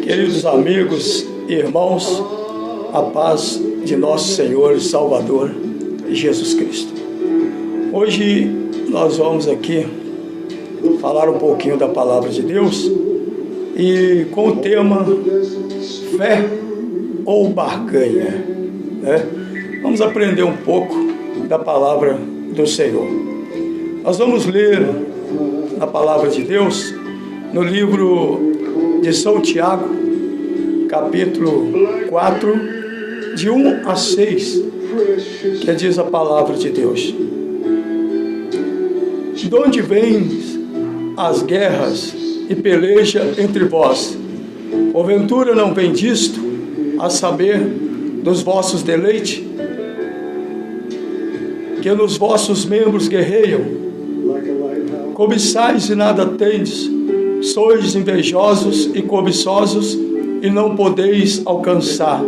Queridos amigos e irmãos, a paz de nosso Senhor e Salvador Jesus Cristo. Hoje nós vamos aqui falar um pouquinho da palavra de Deus e com o tema fé ou barganha, né? Vamos aprender um pouco da palavra do Senhor. Nós vamos ler a palavra de Deus no livro de São Tiago, capítulo 4, de 1 a 6, que diz a palavra de Deus: de onde vêm as guerras e peleja entre vós? Porventura não vem disto, a saber, dos vossos deleites, que nos vossos membros guerreiam? Cobiçais e nada tendes, sois invejosos e cobiçosos e não podeis alcançar.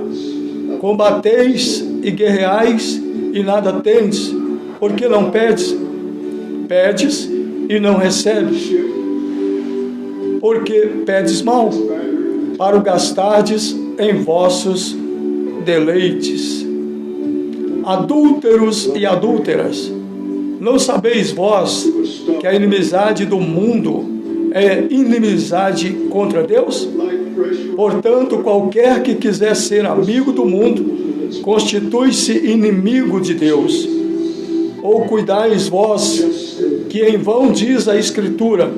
Combateis e guerreais e nada tendes, porque não pedes? Pedes e não recebes, porque pedes mal, para o gastardes em vossos deleites. Adúlteros e adúlteras, não sabeis vós que a inimizade do mundo é inimizade contra Deus? Portanto, qualquer que quiser ser amigo do mundo, constitui-se inimigo de Deus. Ou cuidais vós, que em vão diz a Escritura,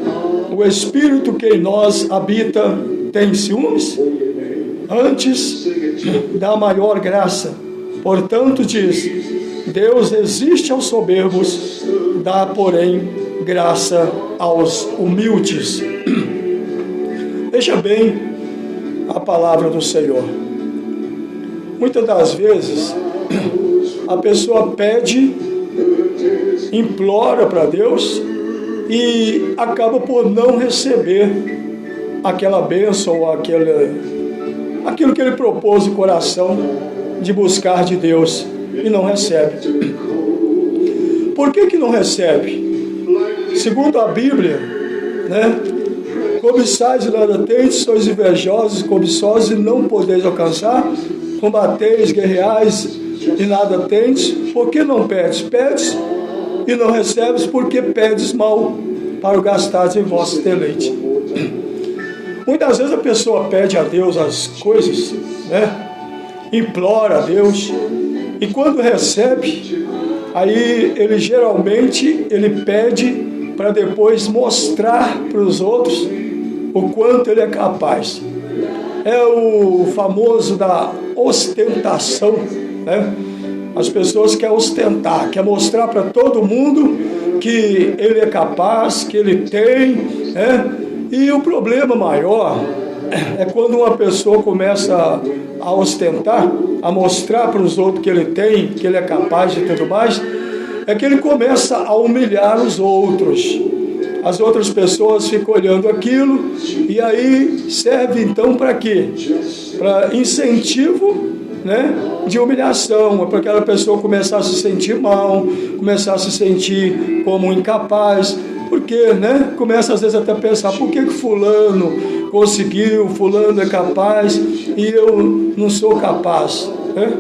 o Espírito que em nós habita tem ciúmes? Antes dá maior graça. Portanto, diz, Deus resiste aos soberbos, dá, porém, graça aos humildes. Veja bem a palavra do Senhor. Muitas das vezes, a pessoa pede, implora para Deus e acaba por não receber aquela bênção ou aquilo que ele propôs no coração de buscar de Deus, e não recebe. Por que não recebe? Segundo a Bíblia, né? Cobiçais e nada tendes, sois invejosos e cobiçosos e não podeis alcançar. Combateis, guerreais e nada tendes. Por que não pedes? Pedes e não recebes, porque pedes mal, para o gastares em vossos deleites. Muitas vezes a pessoa pede a Deus as coisas, né? Implora a Deus, e quando recebe, aí ele geralmente pede para depois mostrar para os outros o quanto ele é capaz. É o famoso da ostentação, né? As pessoas querem ostentar, querem mostrar para todo mundo que ele é capaz, que ele tem, né? E o problema maior é quando uma pessoa começa a ostentar, a mostrar para os outros que ele tem, que ele é capaz de tudo mais, é que ele começa a humilhar os outros. As outras pessoas ficam olhando aquilo, e aí serve então para quê? Para incentivo, né, de humilhação, para aquela pessoa começar a se sentir mal, começar a se sentir como incapaz, porque, né, começa às vezes até a pensar, por que fulano conseguiu, fulano é capaz e eu não sou capaz, né?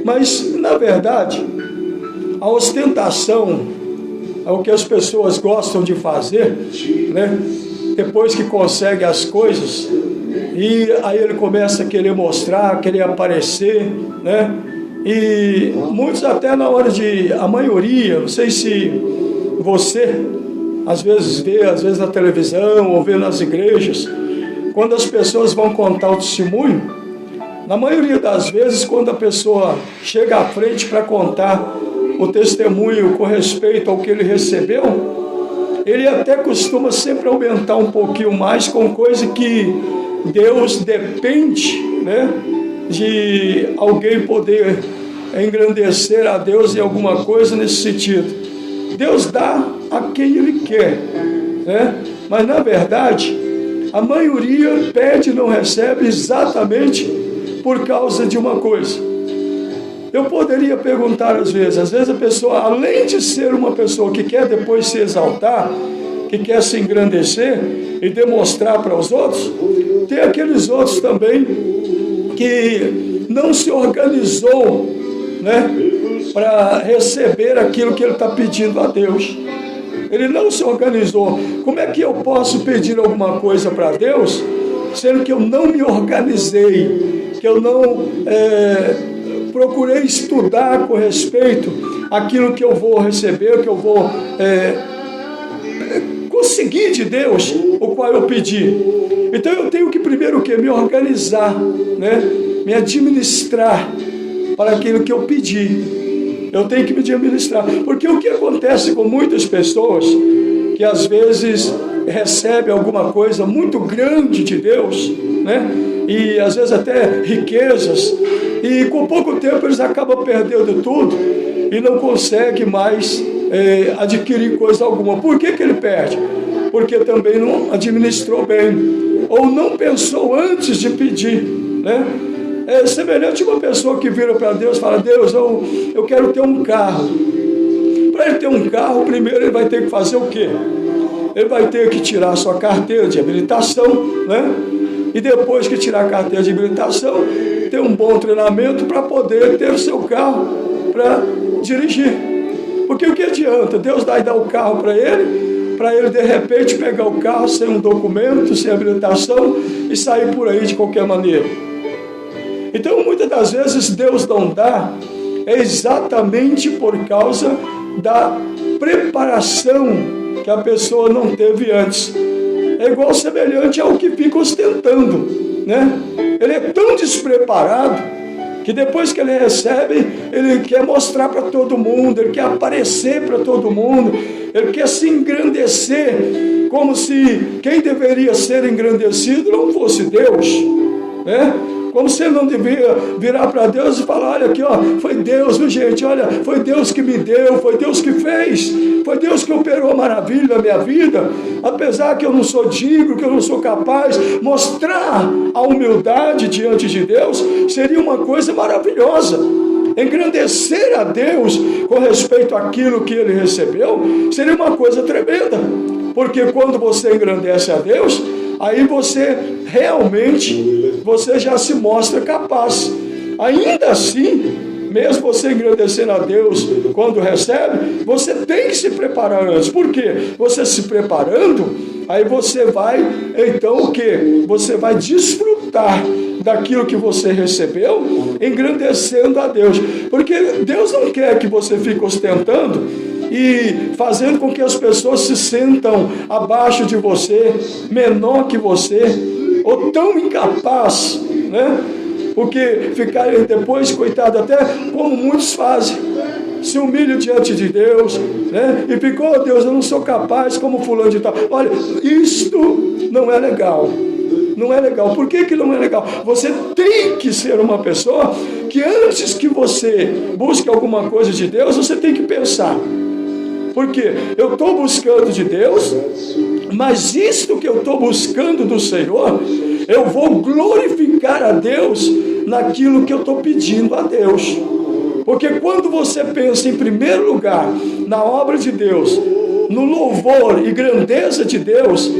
Mas, na verdade, a ostentação é o que as pessoas gostam de fazer, né? Depois que consegue as coisas, e aí ele começa a querer mostrar, querer aparecer, né? E muitos até na hora a maioria, não sei se você às vezes vê, às vezes na televisão ou vê nas igrejas, quando as pessoas vão contar o testemunho, na maioria das vezes, quando a pessoa chega à frente para contar o testemunho com respeito ao que ele recebeu, ele até costuma sempre aumentar um pouquinho mais com coisa que Deus depende, né, de alguém poder engrandecer a Deus em alguma coisa nesse sentido. Deus dá a quem Ele quer, né? Mas na verdade, a maioria pede e não recebe exatamente por causa de uma coisa. Eu poderia perguntar às vezes a pessoa, além de ser uma pessoa que quer depois se exaltar, que quer se engrandecer e demonstrar para os outros. Tem aqueles outros também que não se organizou, né, para receber aquilo que ele está pedindo a Deus. Ele não se organizou. Como é que eu posso pedir alguma coisa para Deus, sendo que eu não me organizei, que eu não procurei estudar com respeito àquilo que eu vou receber, que eu vou conseguir de Deus, o qual eu pedi. Então eu tenho que primeiro o quê? Me organizar, né? Me administrar para aquilo que eu pedi. Eu tenho que me administrar, porque o que acontece com muitas pessoas que às vezes recebem alguma coisa muito grande de Deus, né? E às vezes até riquezas, e com pouco tempo eles acabam perdendo tudo e não conseguem mais adquirir coisa alguma. Por que ele perde? Porque também não administrou bem, ou não pensou antes de pedir, né? É semelhante a uma pessoa que vira para Deus e fala: Deus, eu quero ter um carro. Para ele ter um carro, primeiro ele vai ter que fazer o quê? Ele vai ter que tirar a sua carteira de habilitação, né? E depois que tirar a carteira de habilitação, ter um bom treinamento para poder ter o seu carro para dirigir. Porque o que adianta? Deus vai dar o carro para ele de repente pegar o carro sem um documento, sem habilitação e sair por aí de qualquer maneira. Então, muitas das vezes, Deus não dá exatamente por causa da preparação que a pessoa não teve antes. É igual semelhante ao que fica ostentando, né? Ele é tão despreparado que depois que ele recebe, ele quer mostrar para todo mundo, ele quer aparecer para todo mundo, ele quer se engrandecer, como se quem deveria ser engrandecido não fosse Deus, né? Como se ele não devia virar para Deus e falar: olha aqui, ó, foi Deus, viu gente? Olha, foi Deus que me deu, foi Deus que fez, foi Deus que operou maravilha na minha vida. Apesar que eu não sou digno, que eu não sou capaz, mostrar a humildade diante de Deus seria uma coisa maravilhosa. Engrandecer a Deus com respeito àquilo que ele recebeu seria uma coisa tremenda. Porque quando você engrandece a Deus, aí você realmente, você já se mostra capaz. Ainda assim, mesmo você engrandecendo a Deus quando recebe, você tem que se preparar antes. Por quê? Você se preparando, aí você vai, então o quê? Você vai desfrutar daquilo que você recebeu, engrandecendo a Deus. Porque Deus não quer que você fique ostentando e fazendo com que as pessoas se sentam abaixo de você, menor que você, ou tão incapaz, né? Porque ficarem depois, coitado, até como muitos fazem, se humilham diante de Deus, né? E ficou: oh, Deus, eu não sou capaz como fulano de tal. Olha, isto não é legal. Não é legal. Por que não é legal? Você tem que ser uma pessoa que antes que você busque alguma coisa de Deus, você tem que pensar: porque eu estou buscando de Deus, mas isto que eu estou buscando do Senhor, eu vou glorificar a Deus naquilo que eu estou pedindo a Deus. Porque quando você pensa em primeiro lugar na obra de Deus, no louvor e grandeza de Deus,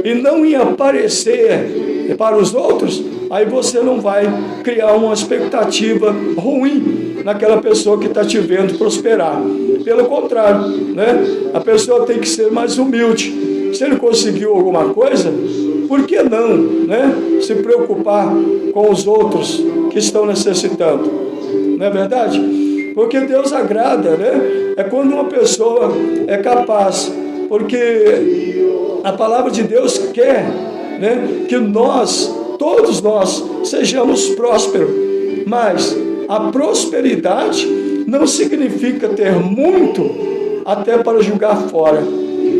e não em aparecer para os outros, aí você não vai criar uma expectativa ruim naquela pessoa que está te vendo prosperar. Pelo contrário, né? A pessoa tem que ser mais humilde. Se ele conseguiu alguma coisa, por que não, né? Se preocupar com os outros que estão necessitando? Não é verdade? Porque Deus agrada, né? É quando uma pessoa é capaz, porque a palavra de Deus quer, né, que todos nós, sejamos prósperos. Mas a prosperidade não significa ter muito até para jogar fora.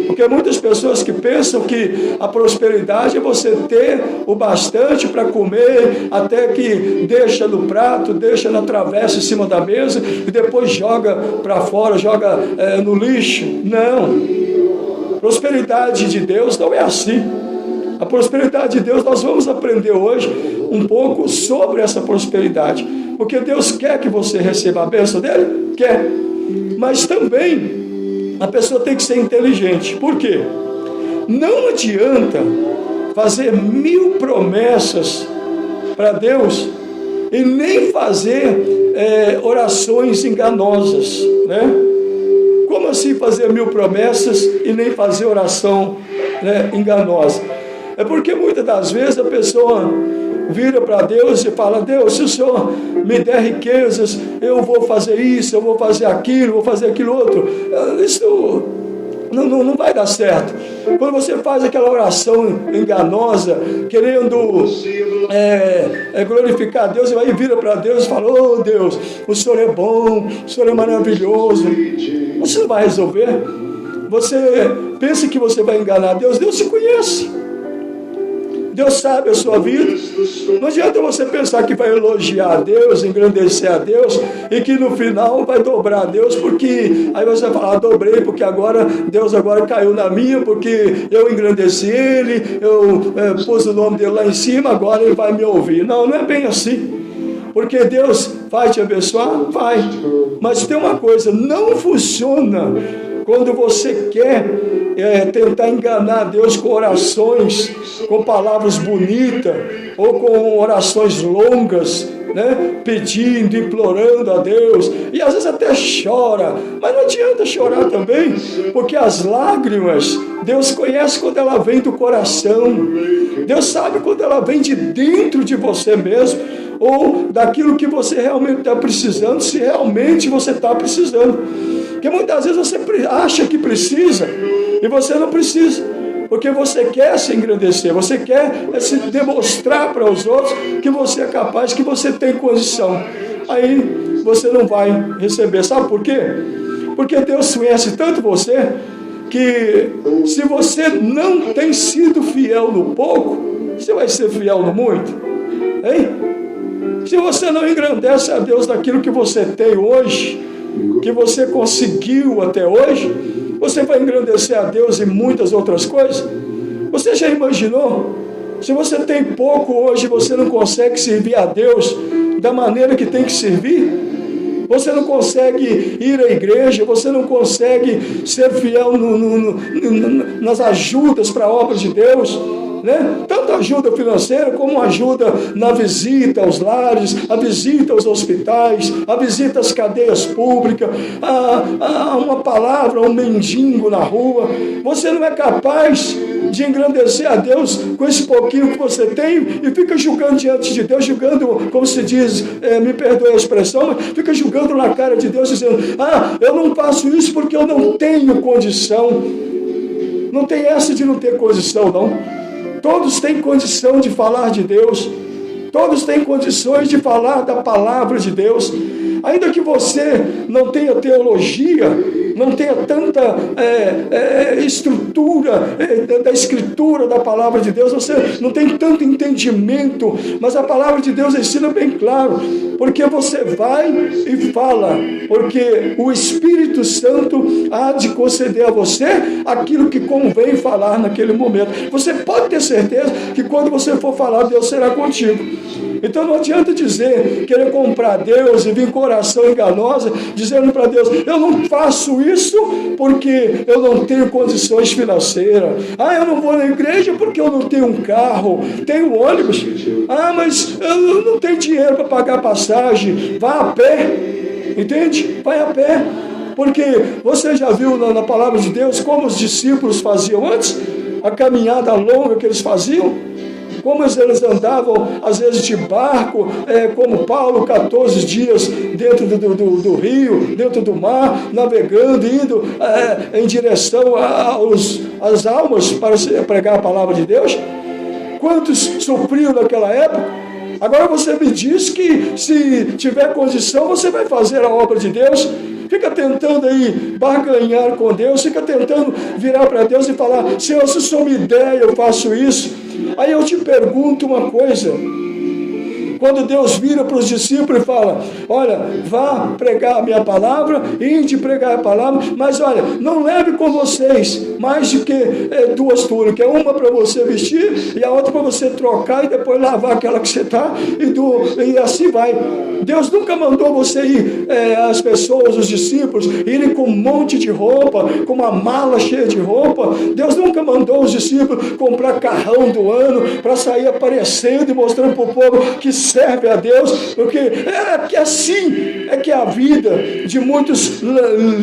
Porque muitas pessoas que pensam que a prosperidade é você ter o bastante para comer, até que deixa no prato, deixa na travessa em cima da mesa e depois joga para fora, joga no lixo. Não. Prosperidade de Deus não é assim. A prosperidade de Deus, nós vamos aprender hoje um pouco sobre essa prosperidade. Porque Deus quer que você receba a bênção dele? Quer. Mas também a pessoa tem que ser inteligente. Por quê? Não adianta fazer 1000 promessas para Deus e nem fazer orações enganosas, né? Como assim fazer 1000 promessas e nem fazer oração, né, enganosa? É porque muitas das vezes a pessoa vira para Deus e fala: Deus, se o Senhor me der riquezas, eu vou fazer isso, eu vou fazer aquilo, vou fazer aquilo outro. Isso não vai dar certo. Quando você faz aquela oração enganosa, querendo glorificar a Deus, e aí vira para Deus e fala: oh Deus, o Senhor é bom, o Senhor é maravilhoso. Você não vai resolver. Você pensa que você vai enganar Deus. Deus te conhece, Deus sabe a sua vida. Não adianta você pensar que vai elogiar a Deus, engrandecer a Deus, e que no final vai dobrar a Deus, porque aí você vai falar: dobrei, porque agora Deus caiu na minha, porque eu engrandeci Ele, eu pus o nome dele lá em cima, agora Ele vai me ouvir. Não é bem assim. Porque Deus vai te abençoar? Vai. Mas tem uma coisa, não funciona quando você quer tentar enganar Deus com orações, com palavras bonitas, ou com orações longas, né? Pedindo, implorando a Deus, e às vezes até chora, mas não adianta chorar também, porque as lágrimas, Deus conhece quando ela vem do coração, Deus sabe quando ela vem de dentro de você mesmo, ou daquilo que você realmente está precisando, se realmente você está precisando. Porque muitas vezes você acha que precisa e você não precisa, porque você quer se engrandecer, você quer se demonstrar para os outros que você é capaz, que você tem condição. Aí você não vai receber. Sabe por quê? Porque Deus conhece tanto você que se você não tem sido fiel no pouco, você vai ser fiel no muito, hein? Se você não engrandece a Deus daquilo que você tem hoje, que você conseguiu até hoje, você vai engrandecer a Deus em muitas outras coisas. Você já imaginou? Se você tem pouco hoje, você não consegue servir a Deus da maneira que tem que servir? Você não consegue ir à igreja, você não consegue ser fiel nas ajudas para a obra de Deus, né? Tanto ajuda financeira como ajuda na visita aos lares, a visita aos hospitais, a visita às cadeias públicas, uma palavra, um mendigo na rua. Você não é capaz de engrandecer a Deus com esse pouquinho que você tem e fica julgando diante de Deus, julgando, como se diz, me perdoe a expressão, mas fica julgando na cara de Deus, dizendo: eu não faço isso porque eu não tenho condição. Não tem essa de não ter condição, não. Todos têm condição de falar de Deus. Todos têm condições de falar da palavra de Deus. Ainda que você não tenha teologia, não tenha tanta estrutura da escritura da palavra de Deus, você não tem tanto entendimento, mas a palavra de Deus ensina bem claro, porque você vai e fala, porque o Espírito Santo há de conceder a você aquilo que convém falar naquele momento. Você pode ter certeza que quando você for falar, Deus será contigo. Então não adianta querer comprar Deus e vir com oração enganosa, dizendo para Deus: eu não faço isso porque eu não tenho condições financeiras. Eu não vou na igreja porque eu não tenho um carro, tenho ônibus. Mas eu não tenho dinheiro para pagar passagem. Vá a pé, entende? Vai a pé. Porque você já viu na palavra de Deus como os discípulos faziam antes? A caminhada longa que eles faziam? Como eles andavam, às vezes, de barco, como Paulo, 14 dias dentro do rio, dentro do mar, navegando, indo em direção às almas para pregar a palavra de Deus. Quantos sofriam naquela época? Agora você me diz que se tiver condição, você vai fazer a obra de Deus. Fica tentando aí barganhar com Deus, fica tentando virar para Deus e falar: Senhor, se o Senhor me der, eu faço isso. Aí eu te pergunto uma coisa: Quando Deus vira para os discípulos e fala: olha, vá pregar a minha palavra, ide pregar a palavra, mas olha, não leve com vocês mais do que 2 túnicas, uma para você vestir e a outra para você trocar e depois lavar aquela que você está, e assim vai. Deus nunca mandou você ir, as pessoas, os discípulos, irem com um monte de roupa, com uma mala cheia de roupa. Deus nunca mandou os discípulos comprar carrão do ano para sair aparecendo e mostrando para o povo que serve a Deus, porque assim é que é a vida de muitos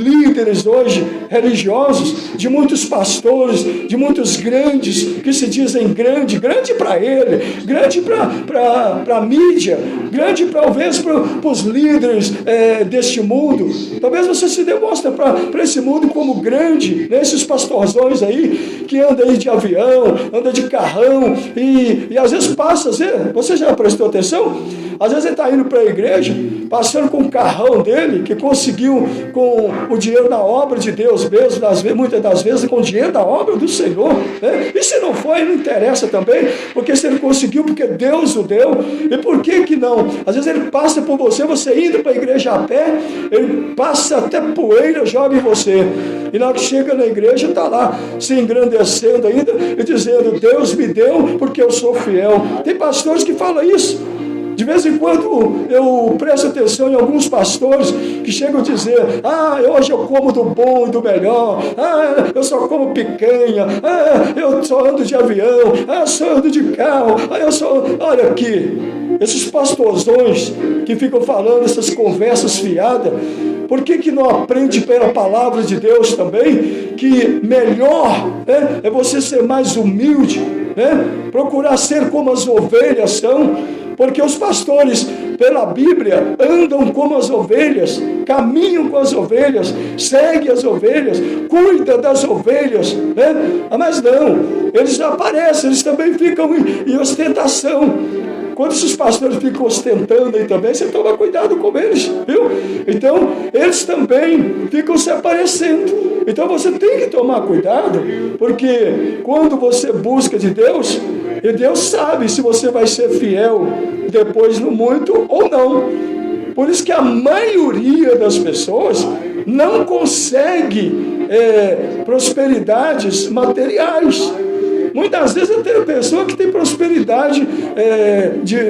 líderes hoje religiosos, de muitos pastores, de muitos grandes que se dizem grande para ele, grande para a mídia, grande talvez para os líderes deste mundo. Talvez você se demonstre para esse mundo como grande, né? Esses pastorzões aí que andam aí de avião, andam de carrão e às vezes passa, você já prestou atenção? Às vezes ele está indo para a igreja, passando com o carrão dele, que conseguiu com o dinheiro da obra de Deus mesmo, muitas das vezes com o dinheiro da obra do Senhor, né? E se não foi, não interessa também, porque se ele conseguiu, porque Deus o deu. E por que não? Às vezes ele passa por você indo para a igreja a pé, ele passa até poeira, joga em você, e na hora que chega na igreja está lá, se engrandecendo ainda, e dizendo: Deus me deu porque eu sou fiel. Tem pastores que falam isso. De vez em quando eu presto atenção em alguns pastores que chegam a dizer: hoje eu como do bom e do melhor, eu só como picanha, eu só ando de avião, eu só ando de carro, olha aqui, esses pastorzões que ficam falando essas conversas fiadas, por que não aprende pela palavra de Deus também, que melhor, né, é você ser mais humilde, né, procurar ser como as ovelhas são? Porque os pastores, pela Bíblia, andam como as ovelhas, caminham com as ovelhas, seguem as ovelhas, cuidam das ovelhas, né? Mas não, eles aparecem, eles também ficam em ostentação. Quando esses pastores ficam ostentando aí também, você toma cuidado com eles, viu? Então, eles também ficam se aparecendo. Então, você tem que tomar cuidado, porque quando você busca de Deus, e Deus sabe se você vai ser fiel depois no muito ou não. Por isso que a maioria das pessoas não consegue prosperidades materiais. Muitas vezes eu tenho pessoa que tem prosperidade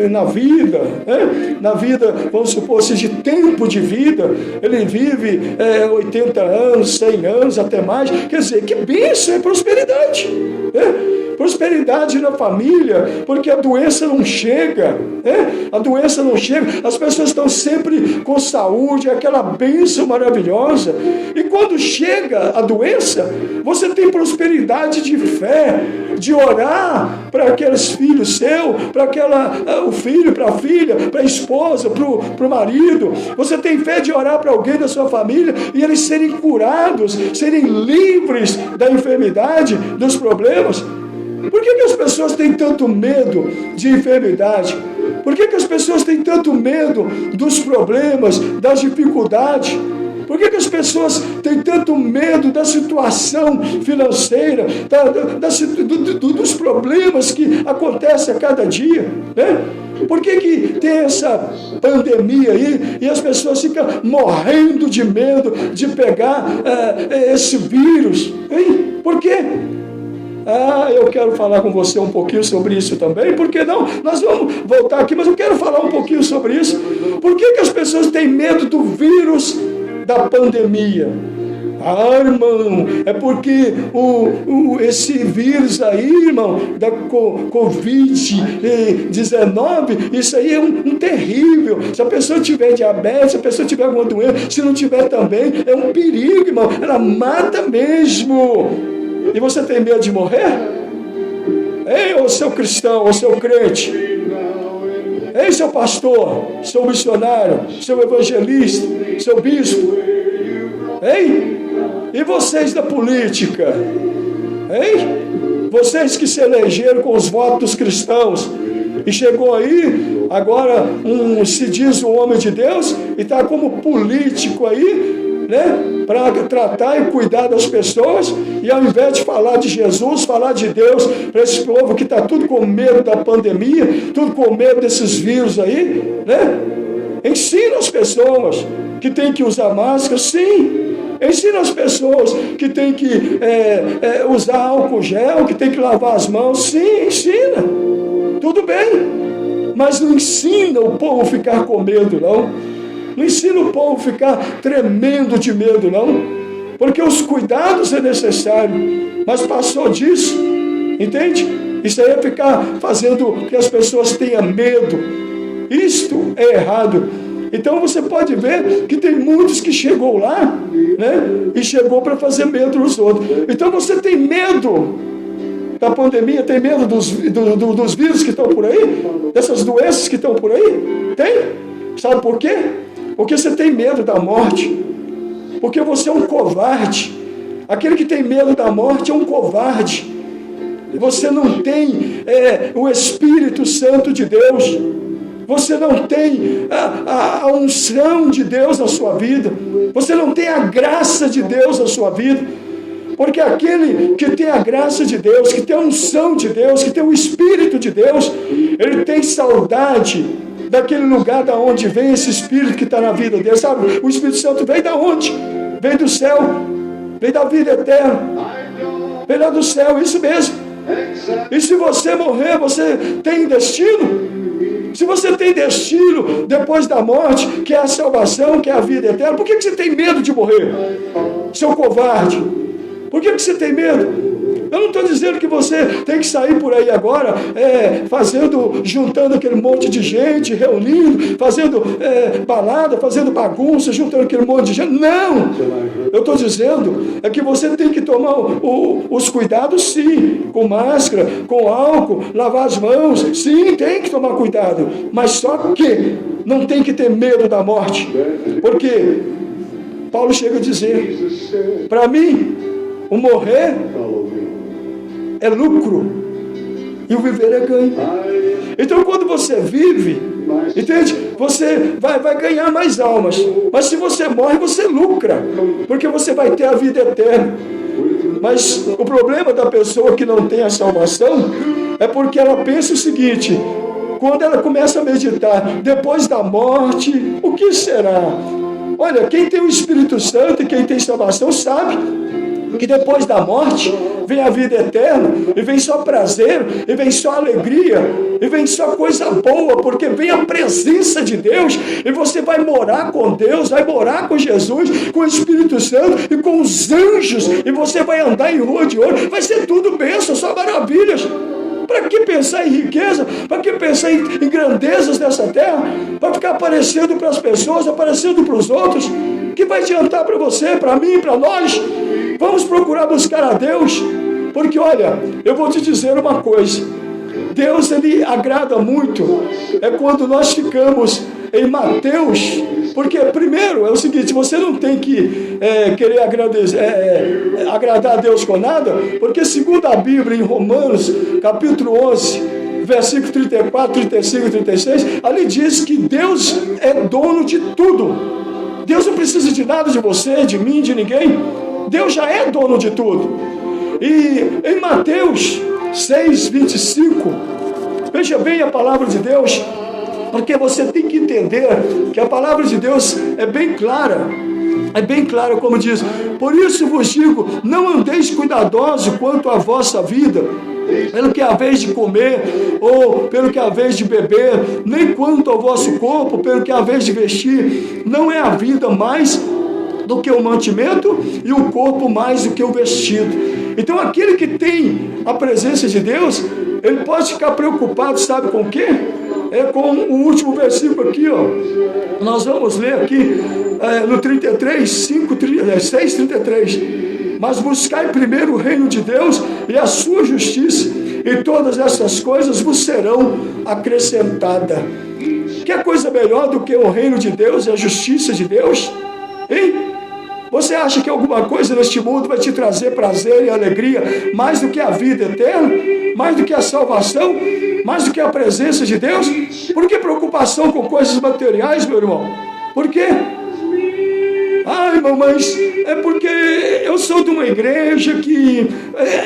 na vida, né? Na vida, vamos supor assim, de tempo de vida, ele vive 80 anos, 100 anos, até mais. Quer dizer, que bênção é prosperidade, né? Prosperidade na família, porque a doença não chega, né? A doença não chega, as pessoas estão sempre com saúde, aquela bênção maravilhosa. E quando chega a doença, você tem prosperidade de fé, de orar para aqueles filhos seus, para o filho, para a filha, para a esposa, para o marido. Você tem fé de orar para alguém da sua família e eles serem curados, serem livres da enfermidade, dos problemas. Por que as pessoas têm tanto medo de enfermidade? Por que as pessoas têm tanto medo dos problemas, das dificuldades? Por que as pessoas têm tanto medo da situação financeira, dos problemas que acontecem a cada dia, né? Por que tem essa pandemia aí e as pessoas ficam morrendo de medo de pegar esse vírus? Hein? Por quê? Eu quero falar com você um pouquinho sobre isso também. Por que não? Nós vamos voltar aqui, mas eu quero falar um pouquinho sobre isso. Por que as pessoas têm medo do vírus da pandemia? Irmão, é porque esse vírus aí, irmão, da Covid-19, isso aí é um terrível. Se a pessoa tiver diabetes, se a pessoa tiver alguma doença, se não tiver também, é um perigo, irmão. Ela mata mesmo. E você tem medo de morrer? Ei, ô seu cristão, ô seu crente. Ei, seu pastor, seu missionário, seu evangelista, seu bispo. Ei, e vocês da política? Ei, vocês que se elegeram com os votos dos cristãos e chegou aí, agora se diz um homem de Deus e está como político aí, né, para tratar e cuidar das pessoas, e ao invés de falar de Jesus, falar de Deus para esse povo que está tudo com medo da pandemia, tudo com medo desses vírus aí, né? Ensina as pessoas que tem que usar máscara, sim. Ensina as pessoas que tem que usar álcool gel, que tem que lavar as mãos, sim, ensina. Tudo bem, mas não ensina o povo a ficar com medo, não. Não ensina o povo a ficar tremendo de medo, não. Porque os cuidados é necessário, mas passou disso, entende? Isso aí é ficar fazendo que as pessoas tenham medo. Isto é errado. Então você pode ver que tem muitos que chegou lá, né, e chegou para fazer medo nos outros. Então você tem medo da pandemia, tem medo dos vírus que estão por aí, dessas doenças que estão por aí? Tem? Sabe por quê? Porque você tem medo da morte. Porque você é um covarde. Aquele que tem medo da morte é um covarde. Você não tem o Espírito Santo de Deus. Você não tem a unção de Deus na sua vida. Você não tem a graça de Deus na sua vida. Porque aquele que tem a graça de Deus, que tem a unção de Deus, que tem o Espírito de Deus, ele tem saudade daquele lugar da onde vem esse Espírito que está na vida dele. Sabe, o Espírito Santo vem da onde? Vem do céu. Vem da vida eterna. Vem lá do céu, isso mesmo. E se você morrer, você tem destino? Se você tem destino depois da morte, que é a salvação, que é a vida eterna, por que você tem medo de morrer? Seu covarde. Por que você tem medo? Eu não estou dizendo que você tem que sair por aí agora, juntando aquele monte de gente, reunindo, fazendo balada, fazendo bagunça, juntando aquele monte de gente. Não! Eu estou dizendo que você tem que tomar os cuidados, sim, com máscara, com álcool, lavar as mãos, sim, tem que tomar cuidado, mas só que não tem que ter medo da morte, porque Paulo chega a dizer, para mim, o morrer é lucro e o viver é ganho. Então quando você vive, entende? Você vai ganhar mais almas, mas se você morre, você lucra, porque você vai ter a vida eterna. Mas o problema da pessoa que não tem a salvação é porque ela pensa o seguinte: quando ela começa a meditar, depois da morte, o que será? Olha, quem tem o Espírito Santo e quem tem salvação sabe que depois da morte vem a vida eterna, e vem só prazer, e vem só alegria, e vem só coisa boa, porque vem a presença de Deus, e você vai morar com Deus, vai morar com Jesus, com o Espírito Santo, e com os anjos, e você vai andar em rua de ouro, vai ser tudo bênção, só maravilhas. Para que pensar em riqueza? Para que pensar em grandezas dessa terra? Para ficar aparecendo para as pessoas, aparecendo para os outros? Que vai adiantar para você, para mim, para nós? Vamos procurar buscar a Deus, porque olha, eu vou te dizer uma coisa: Deus, ele agrada muito quando nós ficamos em Mateus, porque primeiro é o seguinte: você não tem que querer agradar a Deus com nada, porque segundo a Bíblia em Romanos capítulo 11, versículo 34, 35 e 36, ali diz que Deus é dono de tudo. Deus não precisa de nada de você, de mim, de ninguém. Deus já é dono de tudo. E em Mateus 6, 25, veja bem a palavra de Deus, porque você tem que entender que a palavra de Deus é bem clara. É bem claro, como diz: por isso vos digo, não andeis cuidadosos quanto à vossa vida, pelo que haveis de comer, ou pelo que haveis de beber, nem quanto ao vosso corpo, pelo que haveis de vestir. Não é a vida mais do que o mantimento, e o corpo mais do que o vestido. Então aquele que tem a presença de Deus, ele pode ficar preocupado, sabe com o quê? Com o último versículo aqui, ó. Nós vamos ler aqui no 33, 6, 33. Mas buscai primeiro o reino de Deus e a sua justiça, e todas essas coisas vos serão acrescentadas. Que coisa melhor do que o reino de Deus e a justiça de Deus? Hein? Você acha que alguma coisa neste mundo vai te trazer prazer e alegria mais do que a vida eterna? Mais do que a salvação? Mais do que a presença de Deus? Por que preocupação com coisas materiais, meu irmão? Por quê? Ah, irmão, mas é porque eu sou de uma igreja que...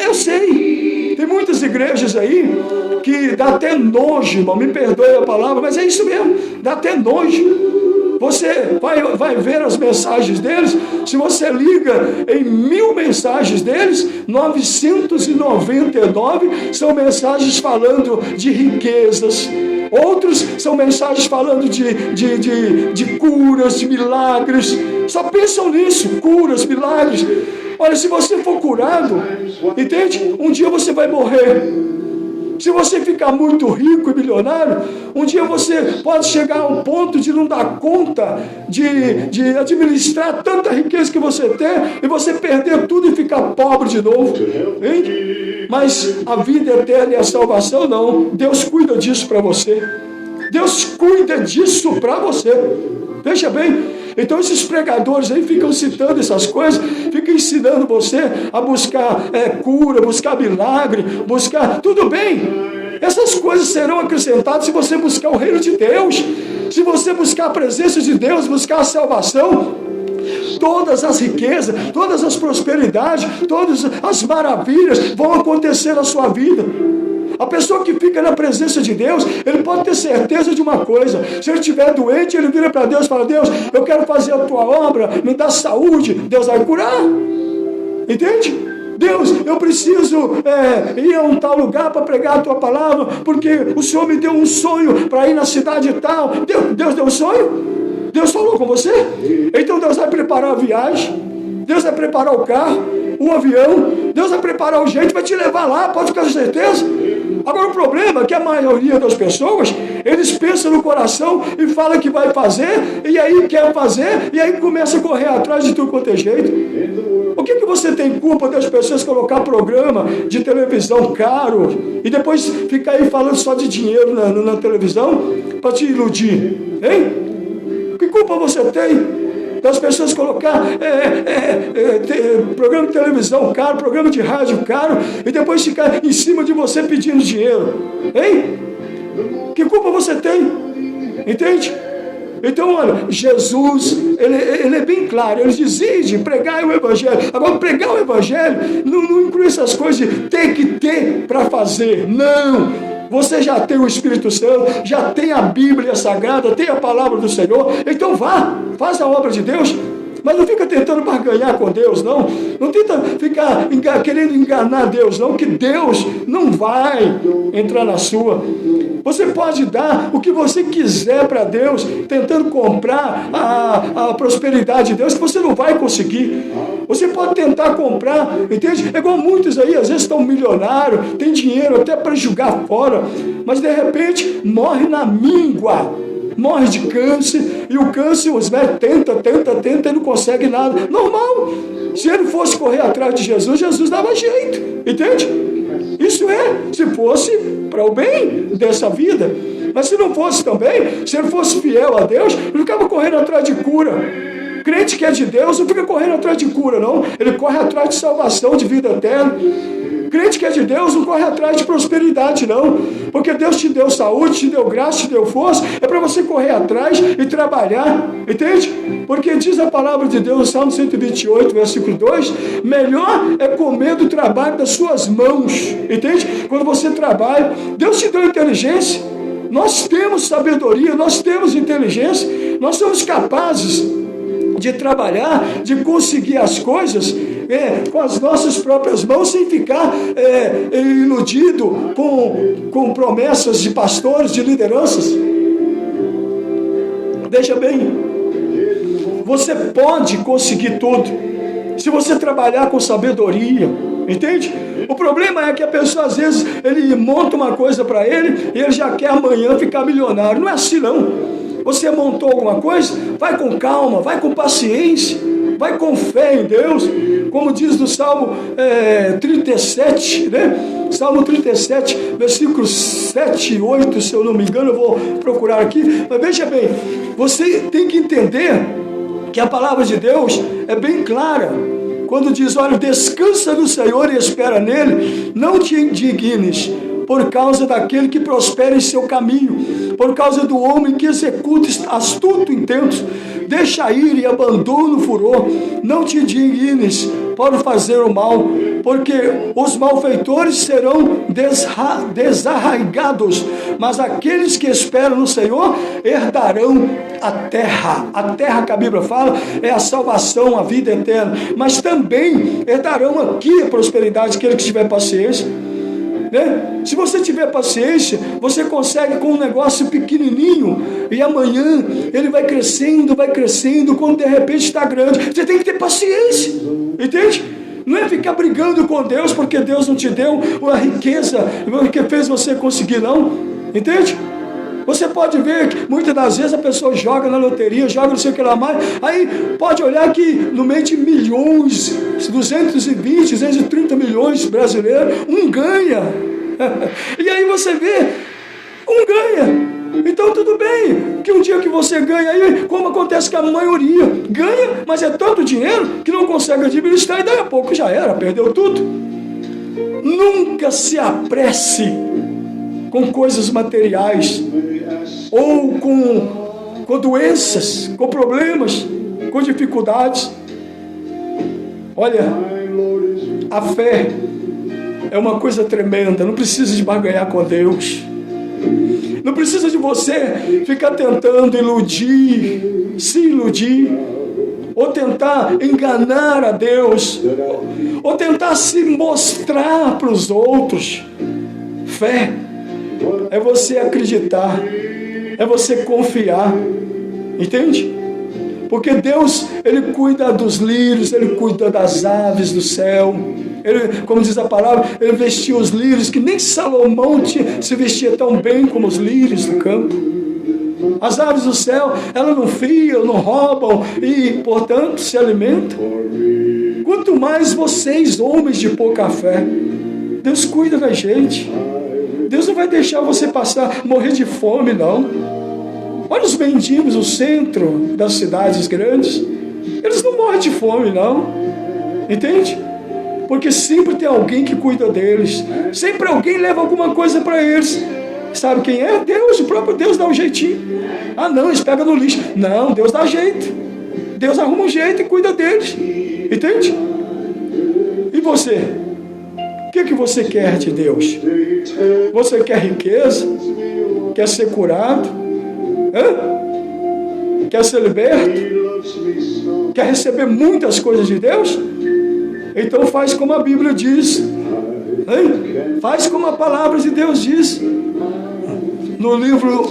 Eu sei, tem muitas igrejas aí que dá até nojo, irmão, me perdoe a palavra, mas é isso mesmo, dá até nojo. Você vai ver as mensagens deles. Se você liga em 1000 mensagens deles, 999 são mensagens falando de riquezas. Outros são mensagens falando de curas, de milagres. Só pensam nisso, curas, milagres. Olha, se você for curado, entende? Um dia você vai morrer. Se você ficar muito rico e milionário, um dia você pode chegar ao ponto de não dar conta de administrar tanta riqueza que você tem, e você perder tudo e ficar pobre de novo, hein? Mas a vida eterna e a salvação não. Deus cuida disso para você. Deus cuida disso para você. Veja bem. Então esses pregadores aí ficam citando essas coisas, ficam ensinando você a buscar cura, buscar milagre, buscar... Tudo bem, essas coisas serão acrescentadas se você buscar o reino de Deus, se você buscar a presença de Deus, buscar a salvação. Todas as riquezas, todas as prosperidades, todas as maravilhas vão acontecer na sua vida. A pessoa que fica na presença de Deus, ele pode ter certeza de uma coisa: se ele estiver doente, ele vira para Deus e fala: Deus, eu quero fazer a tua obra, me dá saúde. Deus vai curar. Entende? Deus, eu preciso ir a um tal lugar para pregar a tua palavra, porque o Senhor me deu um sonho para ir na cidade tal. Deus deu um sonho? Deus falou com você? Então Deus vai preparar a viagem, Deus vai preparar o carro, o avião, Deus vai preparar o jeito, vai te levar lá, pode ficar com certeza. Agora o problema é que a maioria das pessoas, eles pensam no coração e falam que vai fazer, e aí quer fazer, e aí começa a correr atrás de tudo quanto é jeito. O que você tem culpa das pessoas colocar programa de televisão caro, e depois ficar aí falando só de dinheiro na televisão, para te iludir, hein? Que culpa você tem das pessoas colocar programa de televisão caro, programa de rádio caro, e depois ficar em cima de você pedindo dinheiro, hein? Que culpa você tem? Entende? Então, olha, Jesus, ele é bem claro, ele diz: ide, pregai o Evangelho. Agora, pregar o Evangelho não inclui essas coisas de ter que ter para fazer. Não! Você já tem o Espírito Santo, já tem a Bíblia Sagrada, tem a palavra do Senhor. Então vá, faz a obra de Deus. Mas não fica tentando barganhar com Deus, não. Não tenta ficar querendo enganar Deus, não, que Deus não vai entrar na sua. Você pode dar o que você quiser para Deus, tentando comprar a prosperidade de Deus, que você não vai conseguir. Você pode tentar comprar, entende? É igual muitos aí, às vezes estão milionários, tem dinheiro até para jogar fora, mas de repente morre na míngua. Morre de câncer, e o câncer, os velhos tenta, e não consegue nada. Normal. Se ele fosse correr atrás de Jesus, Jesus dava jeito. Entende? Isso se fosse para o bem dessa vida. Mas se não fosse também, se ele fosse fiel a Deus, ele ficava correndo atrás de cura. Crente que é de Deus não fica correndo atrás de cura, não. Ele corre atrás de salvação, de vida eterna. Crente que é de Deus não corre atrás de prosperidade, não. Porque Deus te deu saúde, te deu graça, te deu força. É para você correr atrás e trabalhar. Entende? Porque diz a palavra de Deus no Salmo 128, versículo 2: melhor é comer do trabalho das suas mãos. Entende? Quando você trabalha, Deus te deu inteligência. Nós temos sabedoria, nós temos inteligência. Nós somos capazes de trabalhar, de conseguir as coisas com as nossas próprias mãos, sem ficar iludido com promessas de pastores, de lideranças. Veja bem, você pode conseguir tudo se você trabalhar com sabedoria, entende? O problema é que a pessoa, às vezes, ele monta uma coisa para ele e ele já quer amanhã ficar milionário. Não é assim, não. Você montou alguma coisa? Vai com calma, vai com paciência, vai com fé em Deus, como diz no Salmo 37, né? Salmo 37, versículos 7 e 8, se eu não me engano, eu vou procurar aqui. Mas veja bem, você tem que entender que a palavra de Deus é bem clara, quando diz: olha, descansa no Senhor e espera nele, não te indignes por causa daquele que prospera em seu caminho, por causa do homem que executa astuto intento. deixa ir e abandona o furor. Não te indignes para fazer o mal, porque os malfeitores serão desarraigados, mas aqueles que esperam no Senhor herdarão a terra. A terra que a Bíblia fala é a salvação, a vida eterna, mas também herdarão aqui a prosperidade, aquele que tiver paciência. Se você tiver paciência, você consegue com um negócio pequenininho, e amanhã ele vai crescendo, quando de repente está grande. Você tem que ter paciência, entende? Não é ficar brigando com Deus porque Deus não te deu uma riqueza que fez você conseguir, não, entende? Você pode ver que muitas das vezes a pessoa joga na loteria, joga não sei o que lá mais, aí pode olhar que no meio de milhões, 220, 230 milhões brasileiros, um ganha. E aí você vê, um ganha. Então tudo bem, que um dia que você ganha aí, como acontece que a maioria ganha, mas é tanto dinheiro que não consegue administrar e daí a pouco já era, perdeu tudo. Nunca se apresse com coisas materiais, ou com doenças, com problemas, com dificuldades. Olha, a fé é uma coisa tremenda, não precisa de barganhar com Deus. Não precisa de você ficar tentando se iludir, ou tentar enganar a Deus, ou tentar se mostrar para os outros. Fé é você acreditar, é você confiar, entende? Porque Deus, Ele cuida dos lírios, Ele cuida das aves do céu. Ele, como diz a palavra, Ele vestiu os lírios, que nem Salomão se vestia tão bem como os lírios do campo. As aves do céu, elas não fiam, não roubam e, portanto, se alimentam. Quanto mais vocês, homens de pouca fé, Deus cuida da gente. Deus não vai deixar você morrer de fome, não. Olha os mendigos no centro das cidades grandes. Eles não morrem de fome, não. Entende? Porque sempre tem alguém que cuida deles. Sempre alguém leva alguma coisa para eles. Sabe quem é? Deus, o próprio Deus dá um jeitinho. Ah não, eles pegam no lixo. Não, Deus dá jeito. Deus arruma um jeito e cuida deles. Entende? E você? O que você quer de Deus? Você quer riqueza? Quer ser curado? Quer ser liberto? Quer receber muitas coisas de Deus? Então faz como a Bíblia diz. Faz como a palavra de Deus diz. No livro,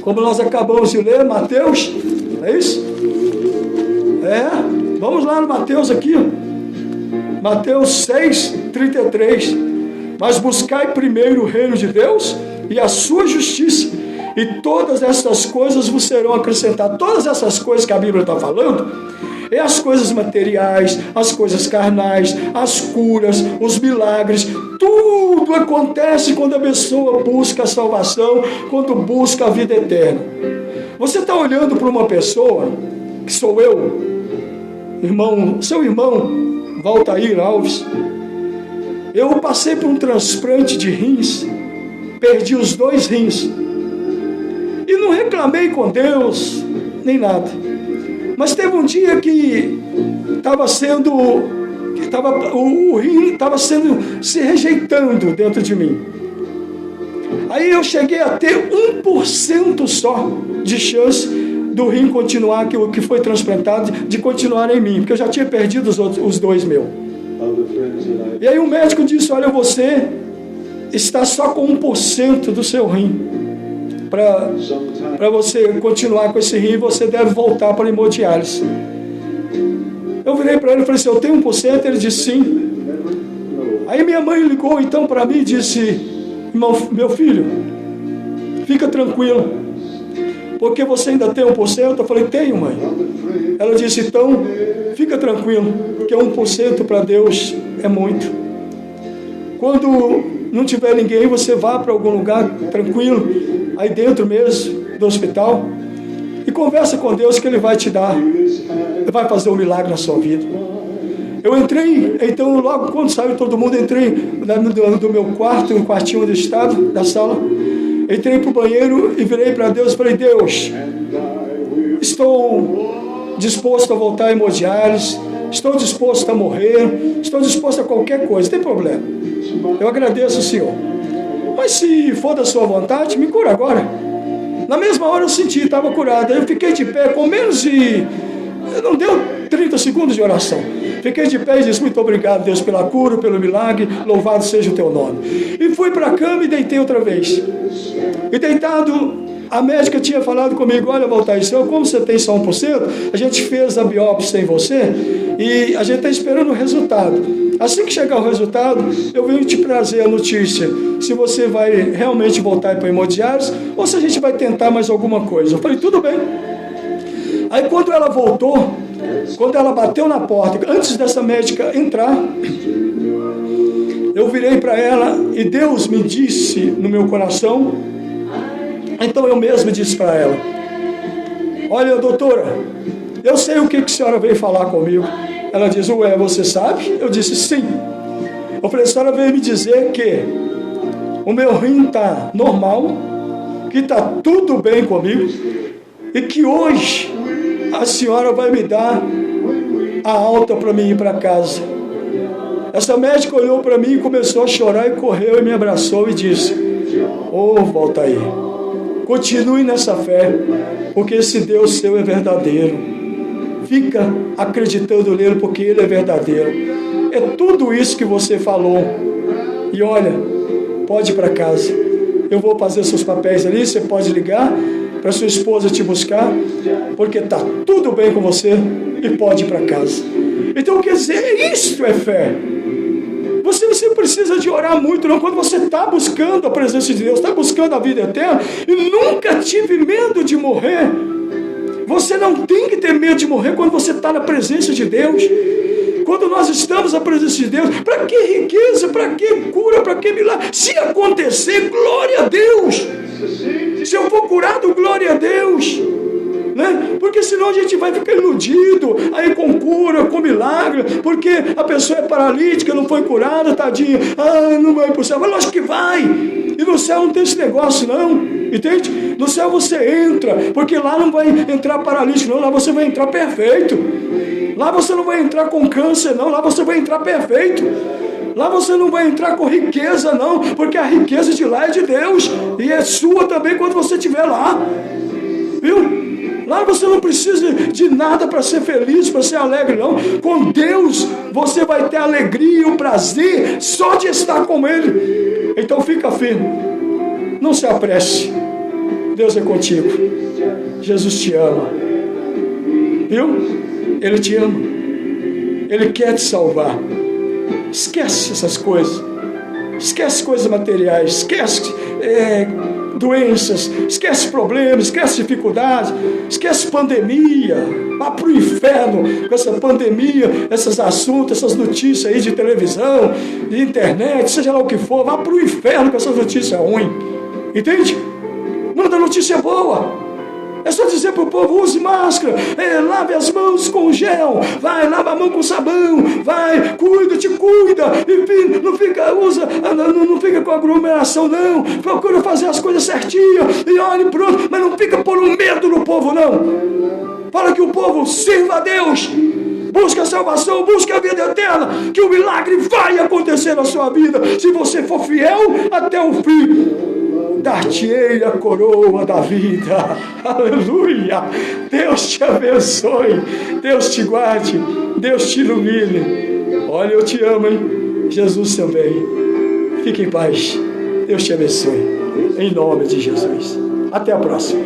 como nós acabamos de ler, Mateus, é isso? Vamos lá no Mateus aqui, Mateus 6:33. Mas buscai primeiro o reino de Deus e a sua justiça, e todas essas coisas vos serão acrescentadas. Todas essas coisas que a Bíblia está falando é as coisas materiais, as coisas carnais, as curas, os milagres. Tudo acontece quando a pessoa busca a salvação, quando busca a vida eterna. Você está olhando para uma pessoa, que sou eu, irmão, seu irmão Valtair Alves. Eu passei por um transplante de rins, perdi os 2 rins, e não reclamei com Deus, nem nada. Mas teve um dia que o rim estava se rejeitando dentro de mim. Aí eu cheguei a ter 1% só de chance do rim continuar, o que foi transplantado, de continuar em mim, porque eu já tinha perdido os 2 meus. E aí o médico disse: olha, você está só com 1% do seu rim. Para você continuar com esse rim, você deve voltar para a hemodiálise. Eu virei para ele e falei assim: eu tenho 1%? Ele disse sim. Aí minha mãe ligou então para mim e disse: meu filho, fica tranquilo, porque você ainda tem 1%? Eu falei: tenho, mãe. Ela disse: então fica tranquilo, porque 1% para Deus é muito. Quando não tiver ninguém, você vá para algum lugar tranquilo, aí dentro mesmo do hospital, e conversa com Deus, que Ele vai te dar, Ele vai fazer um milagre na sua vida. Eu entrei, então logo quando saiu todo mundo, entrei do meu quarto, um quartinho onde eu estava, da sala, entrei para o banheiro e virei para Deus e falei: Deus, estou disposto a voltar a hemodiálise, estou disposto a morrer, estou disposto a qualquer coisa, não tem problema. Eu agradeço, Senhor. Mas se for da sua vontade, me cura agora. Na mesma hora eu senti, estava curado. Eu fiquei de pé, com menos de... Não deu 30 segundos de oração. Fiquei de pé e disse: muito obrigado, Deus, pela cura, pelo milagre, louvado seja o teu nome. E fui para a cama e deitei outra vez. E deitado, a médica tinha falado comigo: olha, Valtair, como você tem só 1%, a gente fez a biópsia em você e a gente está esperando o resultado. Assim que chegar o resultado, eu venho te trazer a notícia, se você vai realmente voltar para hemodiálise ou se a gente vai tentar mais alguma coisa. Eu falei: tudo bem. Aí quando ela voltou, quando ela bateu na porta, antes dessa médica entrar, eu virei para ela e Deus me disse no meu coração, então eu mesmo disse para ela: olha, doutora, eu sei o que a senhora veio falar comigo. Ela diz: ué, você sabe? Eu disse: sim. Eu falei: a senhora veio me dizer que o meu rim está normal, que está tudo bem comigo e que hoje a senhora vai me dar a alta para mim ir para casa. Essa médica olhou para mim e começou a chorar e correu e me abraçou e disse: ô Valtair, continue nessa fé, porque esse Deus seu é verdadeiro. Fica acreditando nele, porque ele é verdadeiro. É tudo isso que você falou. E olha, pode ir para casa. Eu vou fazer seus papéis ali, você pode ligar para sua esposa te buscar, porque está tudo bem com você e pode ir para casa. Então, quer dizer, isto é fé. Você precisa de orar muito, não? Quando você está buscando a presença de Deus, está buscando a vida eterna, e nunca tive medo de morrer. Você não tem que ter medo de morrer quando você está na presença de Deus. Quando nós estamos na presença de Deus, para que riqueza, para que cura, para que milagre? Se acontecer, glória a Deus. Se eu for curado, glória a Deus. Né? Porque senão a gente vai ficar iludido aí com cura, com milagre, porque a pessoa é paralítica, não foi curada, tadinha, não vai para o céu. Mas lógico que vai. E no céu não tem esse negócio não, entende? No céu você entra, porque lá não vai entrar paralítico não, lá você vai entrar perfeito. Lá você não vai entrar com câncer não, lá você vai entrar perfeito. Lá você não vai entrar com riqueza não, porque a riqueza de lá é de Deus, e é sua também quando você estiver lá, viu? Lá você não precisa de nada para ser feliz, para ser alegre não. Com Deus você vai ter a alegria e o prazer só de estar com Ele. Então fica firme, não se apresse, Deus é contigo, Jesus te ama, viu? Ele te ama, Ele quer te salvar. Esquece essas coisas, esquece coisas materiais, esquece doenças, esquece problemas, esquece dificuldades, esquece pandemia. Vá para o inferno com essa pandemia, esses assuntos, essas notícias aí de televisão, de internet, seja lá o que for. Vá para o inferno com essas notícias ruins, entende? Manda notícia boa. É só dizer para o povo: use máscara, lave as mãos com gel, vai, lava a mão com sabão, vai, te cuida, enfim, não fica com aglomeração não, procura fazer as coisas certinhas, e olhe pronto, mas não fica pondo medo no povo não. Fala que o povo sirva a Deus, busca a salvação, busca a vida eterna, que o milagre vai acontecer na sua vida, se você for fiel até o fim. Dar-te-ei a coroa da vida. Aleluia. Deus te abençoe, Deus te guarde, Deus te ilumine. Olha, eu te amo, hein? Jesus também. Fique em paz, Deus te abençoe, em nome de Jesus. Até a próxima.